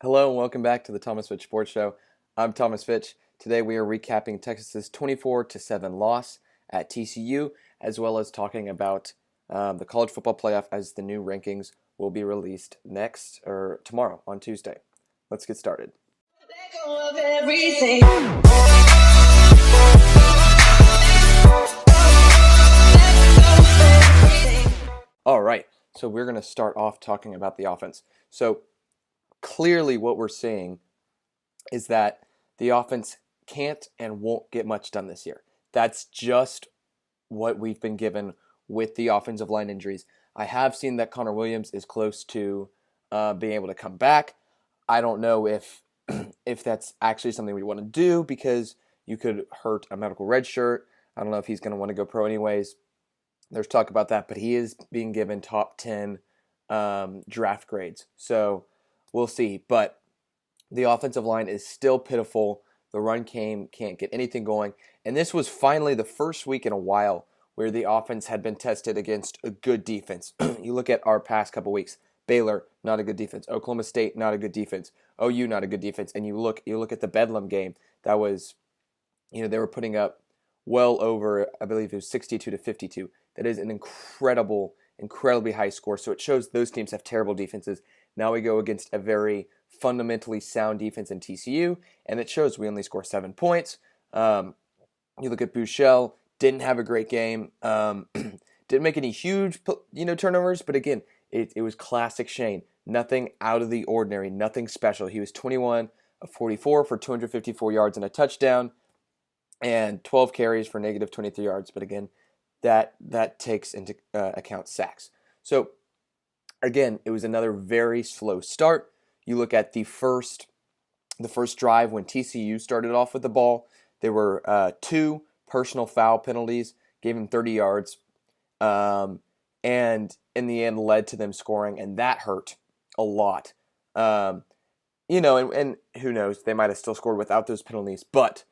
Hello and welcome back to the Thomas Fitch Sports Show. I'm Thomas Fitch. Today we are recapping Texas's 24-7 loss at TCU, as well as talking about the college football playoff as the new rankings will be released next or tomorrow on Tuesday. Let's get started. All right, so we're going to start off talking about the offense. So clearly what we're seeing is that the offense can't and won't get much done this year. That's just what we've been given with the offensive line injuries. I have seen that Connor Williams is close to being able to come back. I don't know if if that's actually something we want to do because you could hurt a medical red shirt. I don't know if he's going to want to go pro anyways. There's talk about that, but he is being given top 10 draft grades. So we'll see. But the offensive line is still pitiful. The run game can't get anything going. And this was finally the first week in a while where the offense had been tested against a good defense. You look at our past couple weeks. Baylor, not a good defense. Oklahoma State, not a good defense. OU, not a good defense. And you look at the Bedlam game. That was, they were putting up well over, I believe it was 62-52. That is an incredibly high score. So it shows those teams have terrible defenses. Now we go against a very fundamentally sound defense in TCU, and it shows we only score 7 points. You look at Bouchel, didn't have a great game. Didn't make any huge turnovers, but again, it was classic Shane. Nothing out of the ordinary, nothing special. He was 21 of 44 for 254 yards and a touchdown, and 12 carries for negative 23 yards. But again, that takes into account sacks. So again, it was another very slow start. You look at the first drive when TCU started off with the ball. There were 2 personal foul penalties, gave him 30 yards, and in the end led to them scoring, and that hurt a lot. And who knows, they might have still scored without those penalties, but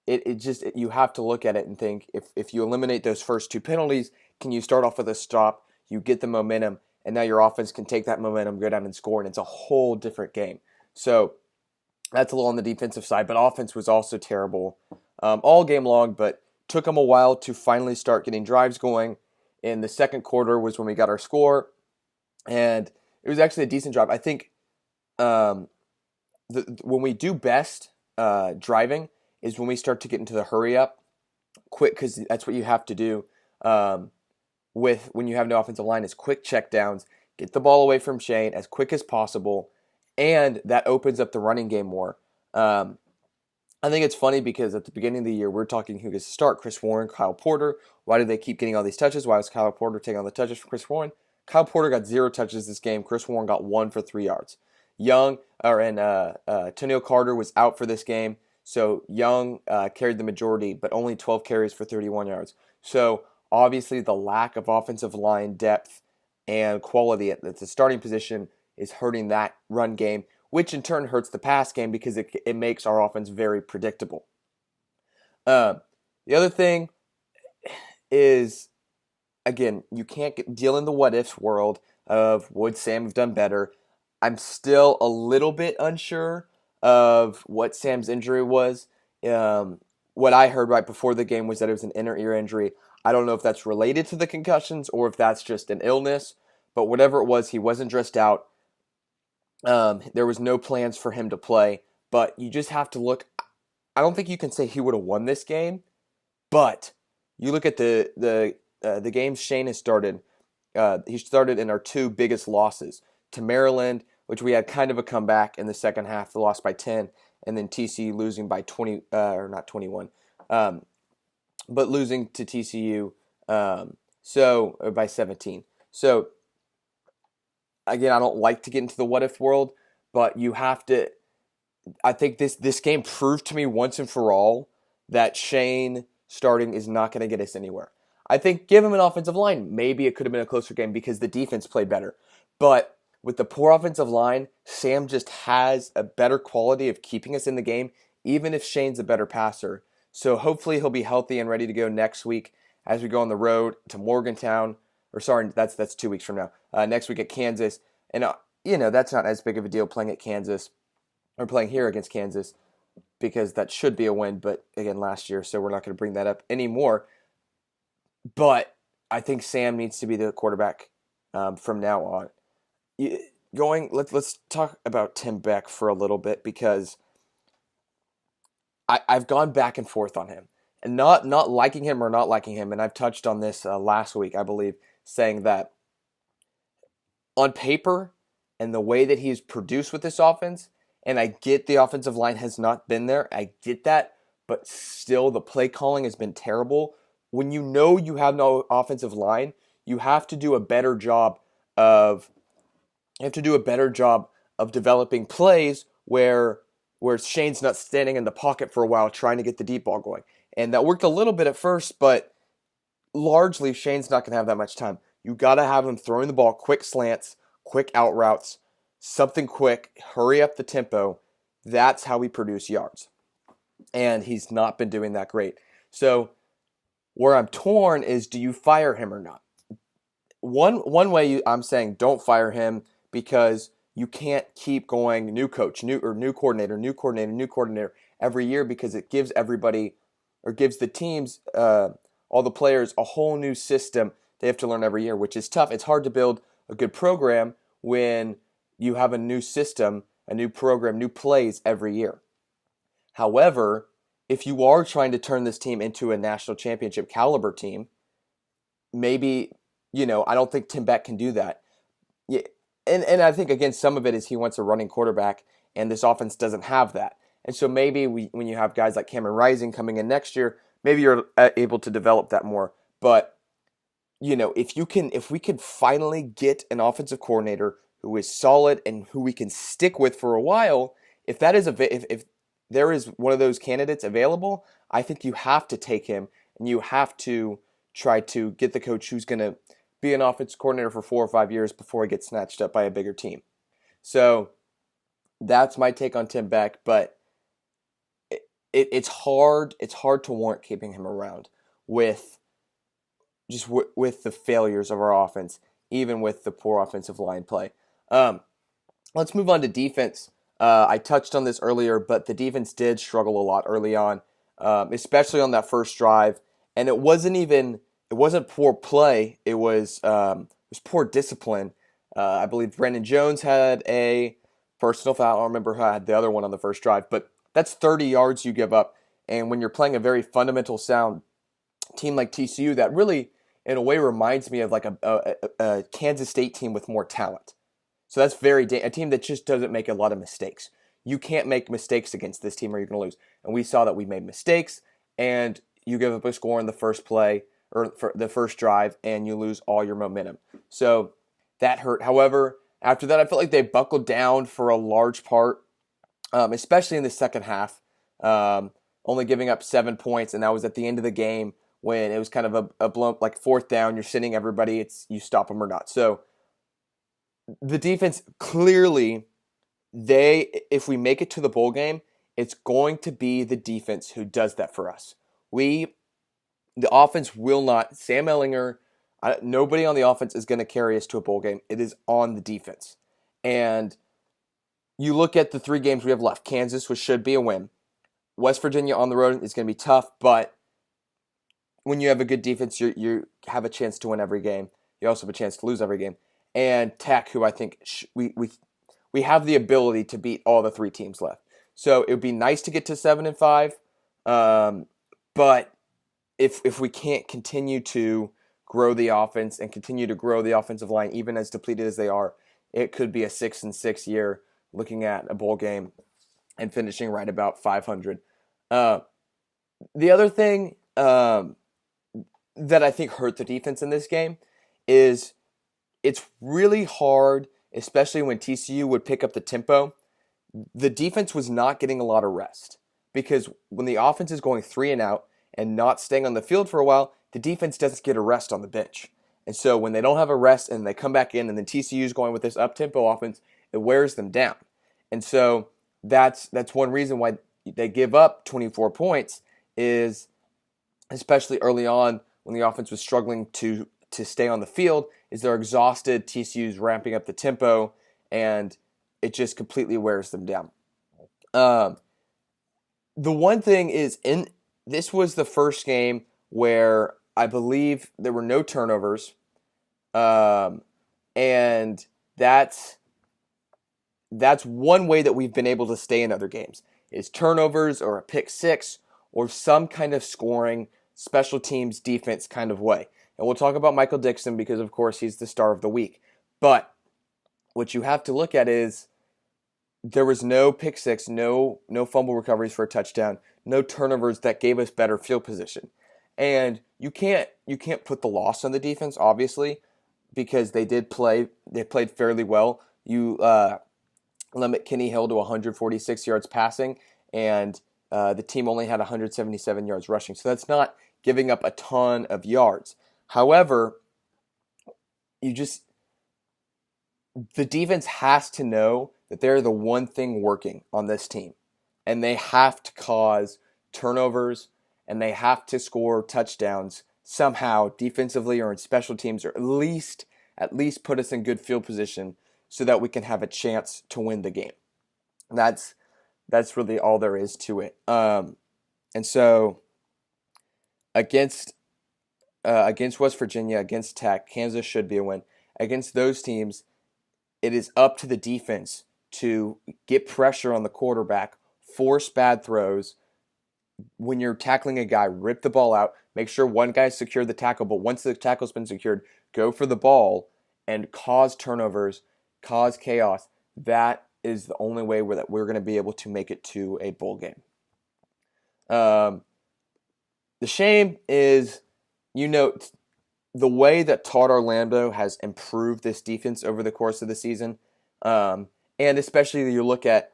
you have to look at it and think, if you eliminate those first 2 penalties, can you start off with a stop? You get the momentum, and now your offense can take that momentum, go down and score, and it's a whole different game. So that's a little on the defensive side, but offense was also terrible all game long, but took them a while to finally start getting drives going. In the second quarter was when we got our score, and it was actually a decent drive. I think when we do best driving is when we start to get into the hurry up quick, because that's what you have to do when you have no offensive line, is quick check downs, get the ball away from Shane as quick as possible, and that opens up the running game more. I think it's funny because at the beginning of the year, we're talking who gets to start, Chris Warren, Kyle Porter. Why do they keep getting all these touches? Why is Kyle Porter taking all the touches from Chris Warren? Kyle Porter got 0 touches this game. Chris Warren got 1 for 3 yards. Antonio Carter was out for this game, so Young carried the majority, but only 12 carries for 31 yards. So obviously the lack of offensive line depth and quality at the starting position is hurting that run game, which in turn hurts the pass game because it makes our offense very predictable. The other thing is, again, you can't deal in the what-ifs world of would Sam have done better. I'm still a little bit unsure of what Sam's injury was. What I heard right before the game was that it was an inner ear injury. I don't know if that's related to the concussions or if that's just an illness, but whatever it was, he wasn't dressed out. There was no plans for him to play, but you just have to look. I don't think you can say he would have won this game, but you look at the games Shane has started. He started in our 2 biggest losses to Maryland, which we had kind of a comeback in the second half. They lost by 10, and then TCU losing by 20, or not 21, but losing to TCU by 17. So again, I don't like to get into the what-if world, but you have to. I think this game proved to me once and for all that Shane starting is not going to get us anywhere. I think give him an offensive line, maybe it could have been a closer game because the defense played better. But with the poor offensive line, Sam just has a better quality of keeping us in the game, even if Shane's a better passer. So hopefully he'll be healthy and ready to go next week as we go on the road to Morgantown. Or sorry, that's 2 weeks from now. Next week at Kansas. And that's not as big of a deal playing at Kansas or playing here against Kansas because that should be a win. But again, last year, so we're not going to bring that up anymore. But I think Sam needs to be the quarterback from now on. Let's talk about Tim Beck for a little bit because I've gone back and forth on him and not liking him or not liking him. And I've touched on this last week, I believe, saying that on paper and the way that he's produced with this offense, and I get the offensive line has not been there. I get that, but still the play calling has been terrible. When you know you have no offensive line, you have to do a better job of developing plays where Shane's not standing in the pocket for a while trying to get the deep ball going. And that worked a little bit at first, but largely Shane's not going to have that much time. You got to have him throwing the ball, quick slants, quick out routes, something quick, hurry up the tempo. That's how we produce yards. And he's not been doing that great. So where I'm torn is, do you fire him or not? One way I'm saying don't fire him because you can't keep going new coach, new coordinator every year because it gives everybody or gives the teams, all the players, a whole new system they have to learn every year, which is tough. It's hard to build a good program when you have a new system, a new program, new plays every year. However, if you are trying to turn this team into a national championship caliber team, maybe, I don't think Tim Beck can do that. Yeah, and I think, again, some of it is he wants a running quarterback, and this offense doesn't have that. And so maybe when you have guys like Cameron Rising coming in next year, maybe you're able to develop that more. But, if we could finally get an offensive coordinator who is solid and who we can stick with for a while, if there is one of those candidates available, I think you have to take him and you have to try to get the coach who's going to be an offensive coordinator for 4 or 5 years before he gets snatched up by a bigger team. So that's my take on Tim Beck, but it's hard to warrant keeping him around with the failures of our offense, even with the poor offensive line play. Let's move on to defense. I touched on this earlier, but the defense did struggle a lot early on, especially on that first drive. And it wasn't poor play. It was poor discipline. I believe Brandon Jones had a personal foul. I don't remember who had the other one on the first drive, but that's 30 yards you give up. And when you're playing a very fundamental sound team like TCU, that really, in a way, reminds me of like a Kansas State team with more talent. So that's a team that just doesn't make a lot of mistakes. You can't make mistakes against this team or you're going to lose. And we saw that we made mistakes, and you give up a score in the first play or for the first drive, and you lose all your momentum. So that hurt. However, after that, I felt like they buckled down for a large part, especially in the second half, only giving up 7 points, and that was at the end of the game when it was kind of a blown, like fourth down, you're sitting everybody, you stop them or not. So the defense clearly, if we make it to the bowl game, it's going to be the defense who does that for us. The offense will not. Sam Ehlinger, nobody on the offense is going to carry us to a bowl game. It is on the defense. And you look at the 3 games we have left. Kansas, which should be a win. West Virginia on the road is going to be tough, but when you have a good defense, you have a chance to win every game. You also have a chance to lose every game. And Tech, who I think we have the ability to beat all the 3 teams left. So it would be nice to get to 7-5, but if we can't continue to grow the offense and continue to grow the offensive line, even as depleted as they are, it could be a 6-6 year looking at a bowl game and finishing right about 500. The other thing that I think hurt the defense in this game is it's really hard, especially when TCU would pick up the tempo. The defense was not getting a lot of rest because when the offense is going 3 and out and not staying on the field for a while, the defense doesn't get a rest on the bench. And so when they don't have a rest and they come back in and then TCU is going with this up-tempo offense, it wears them down. And so that's one reason why they give up 24 points is, especially early on when the offense was struggling to stay on the field, is they're exhausted. TCU's ramping up the tempo, and it just completely wears them down. Um, the one thing is, this was the first game where I believe there were no turnovers, and that's one way that we've been able to stay in other games, is turnovers or a pick six or some kind of scoring, special teams, defense kind of way. And we'll talk about Michael Dickson because, of course, he's the star of the week. But what you have to look at is there was no pick six, no fumble recoveries for a touchdown, no turnovers that gave us better field position. And you can't put the loss on the defense, obviously, because they played fairly well. You limit Kenny Hill to 146 yards passing, and the team only had 177 yards rushing. So that's not giving up a ton of yards. However, the defense has to know that they're the one thing working on this team, and they have to cause turnovers, and they have to score touchdowns somehow, defensively or in special teams, or at least put us in good field position so that we can have a chance to win the game. That's really all there is to it. And so against West Virginia, against Tech, Kansas should be a win. Against those teams, it is up to the defense to get pressure on the quarterback, force bad throws. When you're tackling a guy, rip the ball out, make sure one guy secured the tackle, but once the tackle's been secured, go for the ball and cause turnovers, cause chaos. That is the only way that we're going to be able to make it to a bowl game. The shame is, the way that Todd Orlando has improved this defense over the course of the season, and especially you look at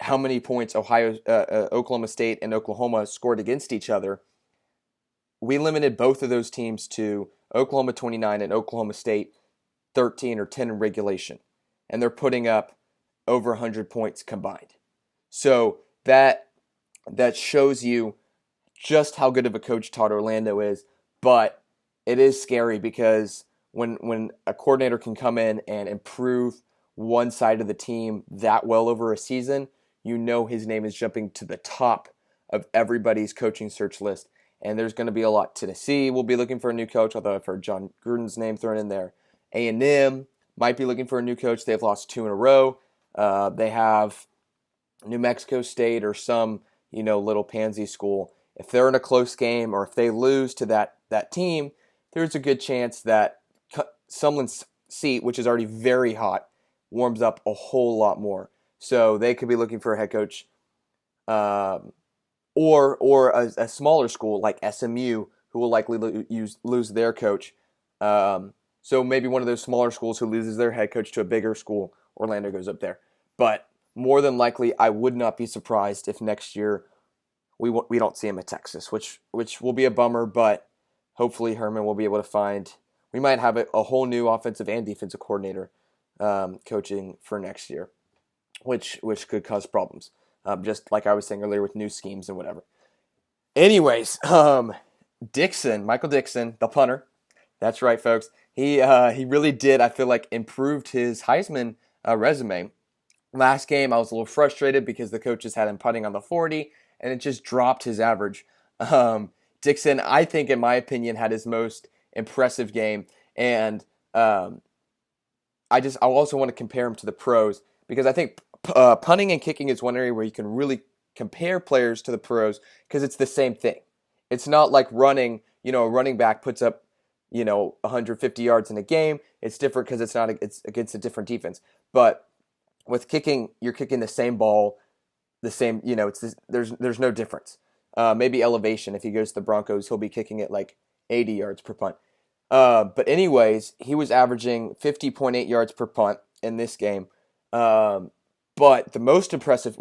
how many points Oklahoma State and Oklahoma scored against each other. We limited both of those teams to Oklahoma 29 and Oklahoma State 13 or 10 in regulation, and they're putting up over 100 points combined. So that shows you just how good of a coach Todd Orlando is, but it is scary because when a coordinator can come in and improve one side of the team that well over a season, his name is jumping to the top of everybody's coaching search list. And there's going to be a lot. Tennessee will be looking for a new coach, although I've heard John Gruden's name thrown in there. A&M might be looking for a new coach. They've lost 2 in a row. They have New Mexico State or some little pansy school. If they're in a close game or if they lose to that team, there's a good chance that Sumlin's seat, which is already very hot, warms up a whole lot more. So they could be looking for a head coach, or a smaller school like SMU, who will likely lose their coach. So maybe one of those smaller schools who loses their head coach to a bigger school, Orlando goes up there. But more than likely, I would not be surprised if next year we don't see him at Texas, which will be a bummer. But hopefully Herman will be able to find. We might have a whole new offensive and defensive coordinator coaching for next year, which could cause problems. Just like I was saying earlier with new schemes and whatever. Anyways, Michael Dickson, the punter. That's right, folks. He really did, I feel like, improved his Heisman resume. Last game, I was a little frustrated because the coaches had him punting on the 40, and it just dropped his average. Dickson, I think, in my opinion, had his most impressive game, and I also want to compare him to the pros because I think punting and kicking is one area where you can really compare players to the pros because it's the same thing. It's not like running. A running back puts up 150 yards in a game. It's different because it's against a different defense. But with kicking, you're kicking the same ball, the same. There's no difference. Maybe elevation. If he goes to the Broncos, he'll be kicking it like 80 yards per punt. But anyways, he was averaging 50.8 yards per punt in this game. But the most impressive,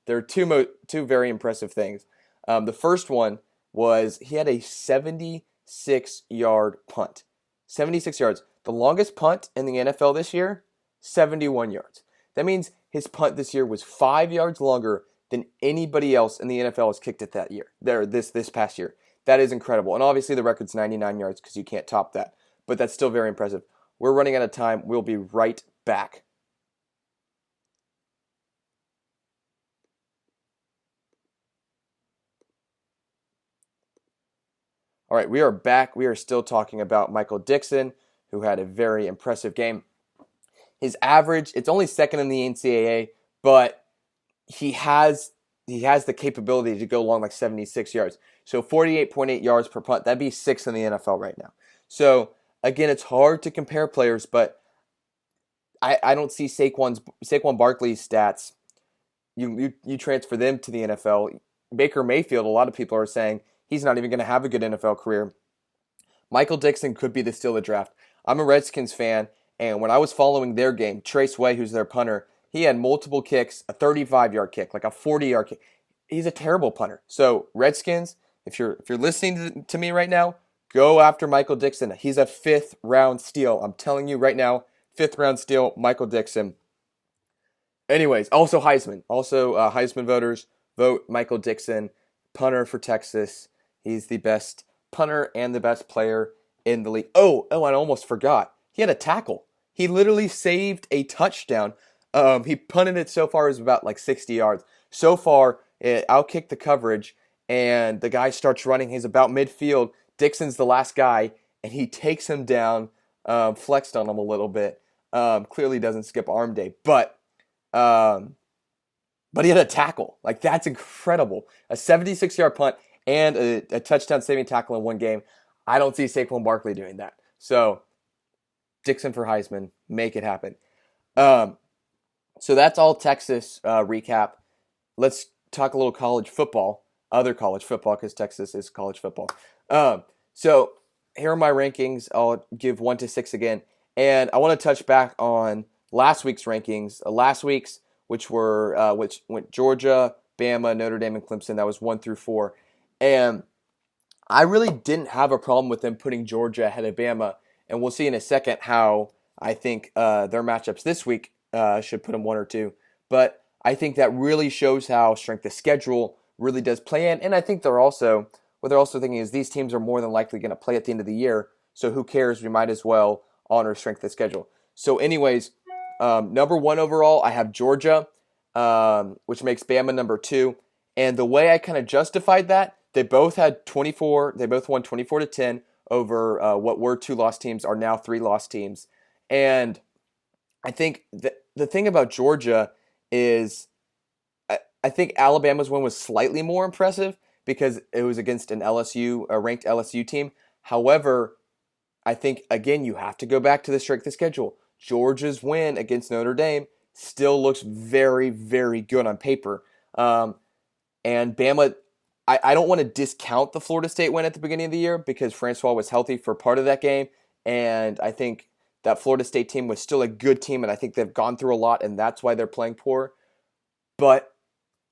there are two very impressive things. The first one was he had a 76-yard punt. 76 yards. The longest punt in the NFL this year, 71 yards. That means his punt this year was 5 yards longer than anybody else in the NFL has kicked it that year. This past year. That is incredible. And obviously the record's 99 yards because you can't top that. But that's still very impressive. We're running out of time. We'll be right back. All right, we are back. We are still talking about Michael Dickson, who had a very impressive game. His average, it's only second in the NCAA, but he has the capability to go long like 76 yards. So 48.8 yards per punt. That'd be sixth in the NFL right now. So again, it's hard to compare players, but I don't see Saquon Barkley's stats. You transfer them to the NFL. Baker Mayfield, a lot of people are saying he's not even going to have a good NFL career. Michael Dickson could be the steal of the draft. I'm a Redskins fan, and when I was following their game, Trace Way, who's their punter, he had multiple kicks, a 35-yard kick, like a 40-yard kick. He's a terrible punter. So Redskins, if you're listening to me right now, go after Michael Dickson. He's a fifth-round steal. I'm telling you right now, fifth-round steal, Michael Dickson. Anyways, also Heisman. Also, Heisman voters, vote Michael Dickson, punter for Texas. He's the best punter and the best player in the league. Oh, I almost forgot. He had a tackle. He literally saved a touchdown. He punted it so far as about like 60 yards. So far, it outkicked the coverage, and the guy starts running. He's about midfield. Dixon's the last guy, and he takes him down, flexed on him a little bit. Clearly doesn't skip arm day, um, but he had a tackle. Like, that's incredible. A 76-yard punt and a touchdown saving tackle in one game. I don't see Saquon Barkley doing that. So, Dickson for Heisman. Make it happen. So that's all Texas recap. Let's talk a little college football. Other college football, because Texas is college football. So here are my rankings. I'll give 1 to 6 again. And I want to touch back on last week's rankings. Last week's, which went Georgia, Bama, Notre Dame, and Clemson. That was 1 through 4. And I really didn't have a problem with them putting Georgia ahead of Bama. And we'll see in a second how I think their matchups this week should put them 1 or 2. But I think that really shows how strength of schedule really does play in. And I think what they're also thinking is these teams are more than likely going to play at the end of the year. So who cares? We might as well honor strength of schedule. So anyways, number 1 overall, I have Georgia, which makes Bama number 2. And the way I kind of justified that, they both won 24-10 over what were 2 lost teams are now 3 lost teams. And I think the thing about Georgia is I think Alabama's win was slightly more impressive because it was against a ranked LSU team. However, I think, again, you have to go back to the strength of schedule. Georgia's win against Notre Dame still looks very, very good on paper. And Bama, I don't want to discount the Florida State win at the beginning of the year because Francois was healthy for part of that game. And I think that Florida State team was still a good team, and I think they've gone through a lot, and that's why they're playing poor. But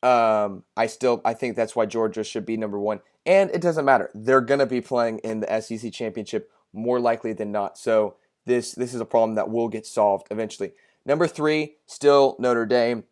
I think that's why Georgia should be number 1. And it doesn't matter. They're going to be playing in the SEC championship more likely than not. So this is a problem that will get solved eventually. Number 3, still Notre Dame.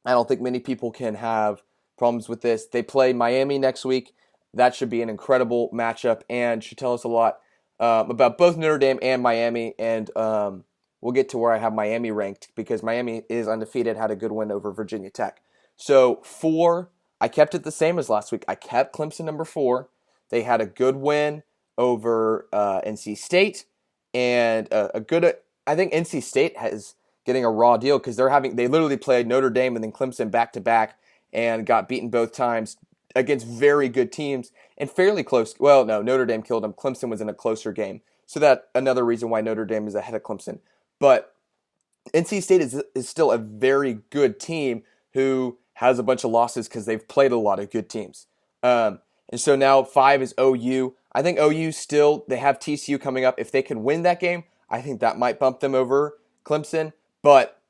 I don't think many people can have problems with this. They play Miami next week. That should be an incredible matchup and should tell us a lot about both Notre Dame and Miami. And we'll get to where I have Miami ranked because Miami is undefeated, had a good win over Virginia Tech. So 4, I kept it the same as last week. I kept Clemson number 4. They had a good win over NC State, and I think NC State is getting a raw deal because they literally played Notre Dame and then Clemson back to back and got beaten both times against very good teams and fairly close. Well, no, Notre Dame killed them. Clemson was in a closer game, so that another reason why Notre Dame is ahead of Clemson. But NC State is still a very good team who has a bunch of losses because they've played a lot of good teams. And so now 5 is OU. I think OU still, they have TCU coming up. If they can win that game, I think that might bump them over Clemson. But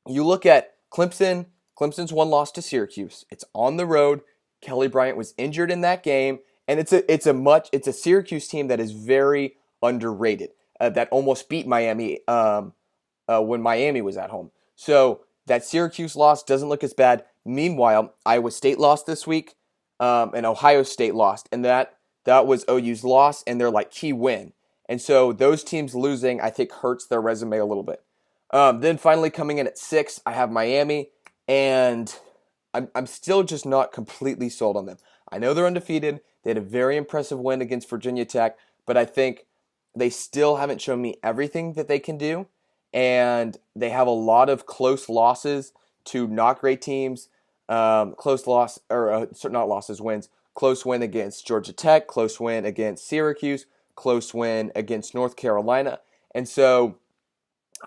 you look at Clemson's 1 loss to Syracuse. It's on the road. Kelly Bryant was injured in that game. And it's a Syracuse team that is very underrated. That almost beat Miami when Miami was at home. So that Syracuse loss doesn't look as bad. Meanwhile, Iowa State lost this week, and Ohio State lost, and that was OU's loss and their key win. And so those teams losing, I think, hurts their resume a little bit. Then finally coming in at 6, I have Miami, and I'm still just not completely sold on them. I know they're undefeated. They had a very impressive win against Virginia Tech, but I think they still haven't shown me everything that they can do. And they have a lot of close losses to not great teams. Close loss, or not losses, wins. Close win against Georgia Tech, close win against Syracuse, close win against North Carolina. And so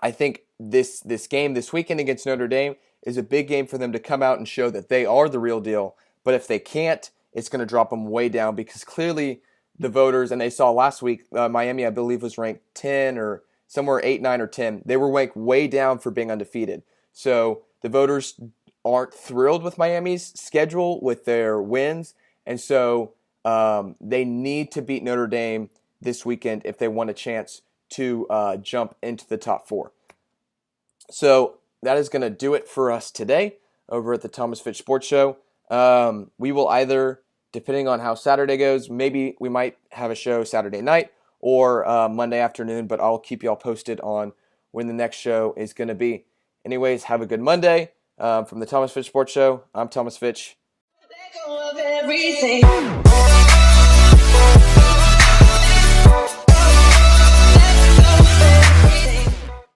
I think this game this weekend against Notre Dame is a big game for them to come out and show that they are the real deal. But if they can't, it's going to drop them way down, because clearly the voters, and they saw last week, Miami, I believe, was ranked 10 or somewhere 8, 9, or 10. They were ranked way down for being undefeated. So the voters aren't thrilled with Miami's schedule, with their wins. And so they need to beat Notre Dame this weekend if they want a chance to jump into the top 4. So that is going to do it for us today over at the Thomas Fitch Sports Show. We will either, depending on how Saturday goes, maybe we might have a show Saturday night or Monday afternoon, but I'll keep y'all posted on when the next show is going to be. Anyways, have a good Monday. From the Thomas Fitch Sports Show, I'm Thomas Fitch. Let go of everything.